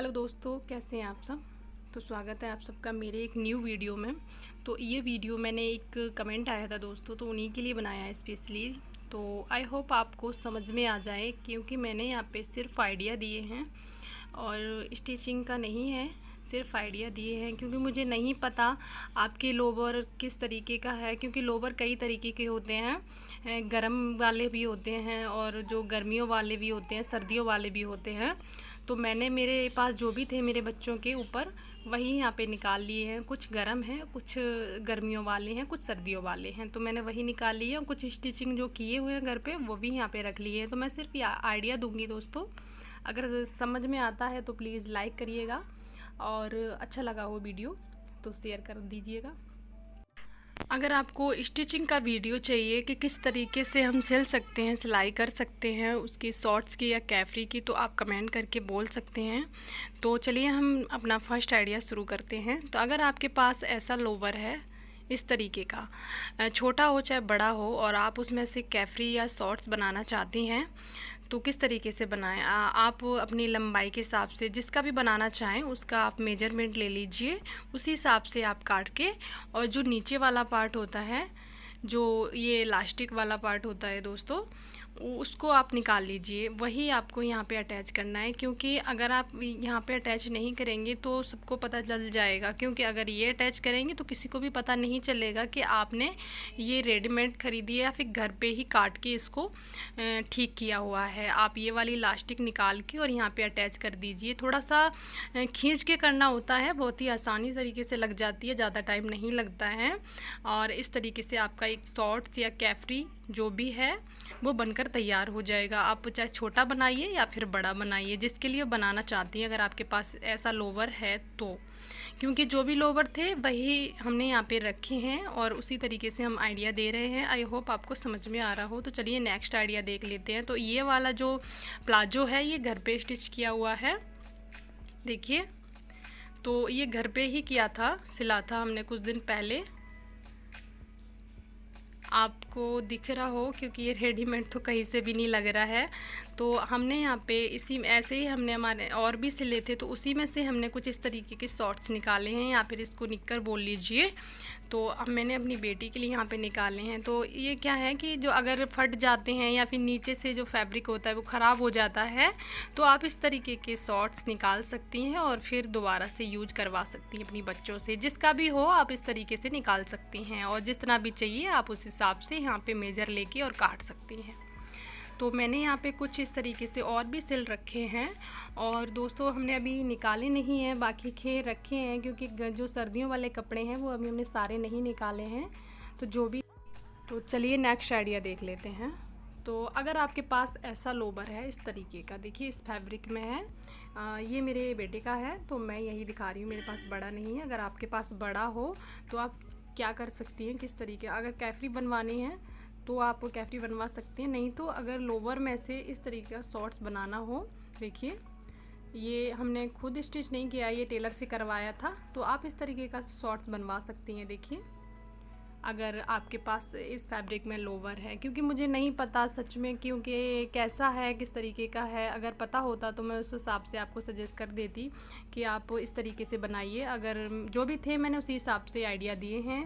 Hello दोस्तों, कैसे हैं आप सब। तो स्वागत है आप सबका मेरे एक न्यू वीडियो में। तो ये वीडियो मैंने एक कमेंट आया था दोस्तों, तो उन्हीं के लिए बनाया है स्पेशली। तो आई होप आपको समझ में आ जाए, क्योंकि मैंने यहाँ पे सिर्फ आइडिया दिए हैं और स्टिचिंग का नहीं है, सिर्फ आइडिया दिए हैं। क्योंकि मुझे नहीं पता आपके लोवर किस तरीके का है, क्योंकि लोवर कई तरीके के होते हैं, गर्म वाले भी होते हैं और जो गर्मियों वाले भी होते हैं, सर्दियों वाले भी होते हैं। तो मैंने मेरे पास जो भी थे मेरे बच्चों के ऊपर, वही यहाँ पे निकाल लिए हैं। कुछ गर्म हैं, कुछ गर्मियों वाले हैं, कुछ सर्दियों वाले हैं। तो मैंने वही निकाल लिए हैं। कुछ स्टिचिंग जो किए हुए हैं घर पे, वो भी यहाँ पे रख लिए हैं। तो मैं सिर्फ आइडिया दूंगी दोस्तों। अगर समझ में आता है तो प्लीज़ लाइक करिएगा, और अच्छा लगा वो वीडियो तो शेयर कर दीजिएगा। अगर आपको स्टिचिंग का वीडियो चाहिए कि किस तरीके से हम सिल सकते हैं, सिलाई कर सकते हैं उसकी शॉर्ट्स की या कैफ्री की, तो आप कमेंट करके बोल सकते हैं। तो चलिए हम अपना फर्स्ट आइडिया शुरू करते हैं। तो अगर आपके पास ऐसा लोवर है इस तरीके का, छोटा हो चाहे बड़ा हो, और आप उसमें से कैफ्री या शॉर्ट्स बनाना चाहती हैं, तो किस तरीके से बनाएं। आप अपनी लंबाई के हिसाब से जिसका भी बनाना चाहें उसका आप मेजरमेंट ले लीजिए, उसी हिसाब से आप काट के, और जो नीचे वाला पार्ट होता है, जो ये इलास्टिक वाला पार्ट होता है दोस्तों, उसको आप निकाल लीजिए। वही आपको यहाँ पे अटैच करना है, क्योंकि अगर आप यहाँ पे अटैच नहीं करेंगे तो सबको पता चल जाएगा। क्योंकि अगर ये अटैच करेंगे तो किसी को भी पता नहीं चलेगा कि आपने ये रेडीमेड ख़रीदी है या फिर घर पे ही काट के इसको ठीक किया हुआ है। आप ये वाली इलास्टिक निकाल के और यहाँ पे अटैच कर दीजिए। थोड़ा सा खींच के करना होता है, बहुत ही आसानी तरीके से लग जाती है, ज़्यादा टाइम नहीं लगता है। और इस तरीके से आपका एक शॉर्ट्स या कैफ्री जो भी है वो बनकर तैयार हो जाएगा। आप चाहे छोटा बनाइए या फिर बड़ा बनाइए, जिसके लिए बनाना चाहती हैं, अगर आपके पास ऐसा लोवर है तो। क्योंकि जो भी लोवर थे वही हमने यहाँ पे रखे हैं और उसी तरीके से हम आइडिया दे रहे हैं। आई होप आपको समझ में आ रहा हो। तो चलिए नेक्स्ट आइडिया देख लेते हैं। तो ये वाला जो प्लाजो है ये घर पे स्टिच किया हुआ है, देखिए। तो ये घर पे ही किया था, सिला था हमने कुछ दिन पहले। आपको दिख रहा हो, क्योंकि ये रेडीमेड तो कहीं से भी नहीं लग रहा है। तो हमने यहाँ पे इसी ऐसे ही हमने हमारे और भी सिले थे, तो उसी में से हमने कुछ इस तरीके के शॉर्ट्स निकाले हैं, या फिर इसको निक्कर बोल लीजिए। तो अब मैंने अपनी बेटी के लिए यहाँ पे निकाले हैं। तो ये क्या है कि जो अगर फट जाते हैं या फिर नीचे से जो फैब्रिक होता है वो ख़राब हो जाता है, तो आप इस तरीके के शॉर्ट्स निकाल सकती हैं और फिर दोबारा से यूज करवा सकती हैं अपनी बच्चों से। जिसका भी हो आप इस तरीके से निकाल सकती हैं, और जितना भी चाहिए आप उस हिसाब से यहाँ पे मेजर लेके और काट सकती हैं। तो मैंने यहाँ पे कुछ इस तरीके से और भी सिल रखे हैं, और दोस्तों हमने अभी निकाले नहीं हैं, बाकी खे रखे हैं, क्योंकि जो सर्दियों वाले कपड़े हैं वो अभी हमने सारे नहीं निकाले हैं। तो जो भी, तो चलिए नेक्स्ट आइडिया देख लेते हैं। तो अगर आपके पास ऐसा लोवर है इस तरीके का, देखिए इस फैब्रिक में है, ये मेरे बेटे का है तो मैं यही दिखा रही हूँ, मेरे पास बड़ा नहीं है। अगर आपके पास बड़ा हो तो आप क्या कर सकती हैं, किस तरीके, अगर कैफ्री बनवानी है तो आप कैफ्री बनवा सकते हैं। नहीं तो अगर लोवर में से इस तरीके का शॉर्ट्स बनाना हो, देखिए ये हमने खुद स्टिच नहीं किया, ये टेलर से करवाया था। तो आप इस तरीके का शॉर्ट्स बनवा सकती हैं, देखिए, अगर आपके पास इस फैब्रिक में लोवर है। क्योंकि मुझे नहीं पता सच में, क्योंकि कैसा है, किस तरीके का है, अगर पता होता तो मैं उस हिसाब से आपको सजेस्ट कर देती कि आप इस तरीके से बनाइए। अगर जो भी थे मैंने उसी हिसाब से आइडिया दिए हैं।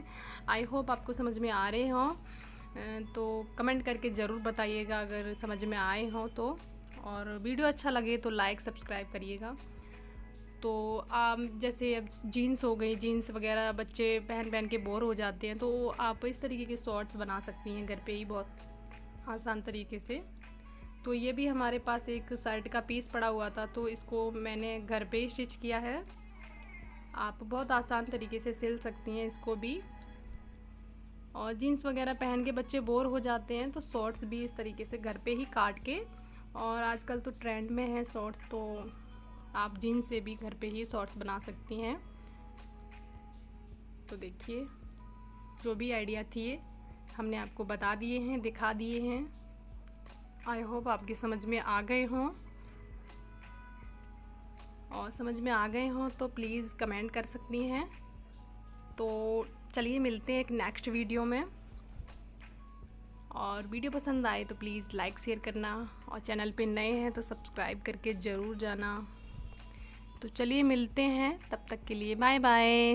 आई होप आपको समझ में आ रहे हों। तो कमेंट करके ज़रूर बताइएगा अगर समझ में आए हों तो, और वीडियो अच्छा लगे तो लाइक सब्सक्राइब करिएगा। तो जैसे अब जीन्स हो गई, जीन्स वगैरह बच्चे पहन के बोर हो जाते हैं, तो आप इस तरीके के शॉर्ट्स बना सकती हैं घर पे ही बहुत आसान तरीके से। तो ये भी हमारे पास एक शर्ट का पीस पड़ा हुआ था, तो इसको मैंने घर पे ही स्टिच किया है। आप बहुत आसान तरीके से सिल सकती हैं इसको भी। और जीन्स वगैरह पहन के बच्चे बोर हो जाते हैं, तो शॉर्ट्स भी इस तरीके से घर पे ही काट के, और आजकल तो ट्रेंड में है शॉर्ट्स, तो आप जीन्स से भी घर पे ही शॉर्ट्स बना सकती हैं। तो देखिए जो भी आइडिया थी हमने आपको बता दिए हैं, दिखा दिए हैं। आई होप आपकी समझ में आ गए हों, और समझ में आ गए हों तो प्लीज़ कमेंट कर सकती हैं। तो चलिए मिलते हैं एक नेक्स्ट वीडियो में, और वीडियो पसंद आए तो प्लीज़ लाइक शेयर करना, और चैनल पे नए हैं तो सब्सक्राइब करके ज़रूर जाना। तो चलिए मिलते हैं, तब तक के लिए बाय बाय।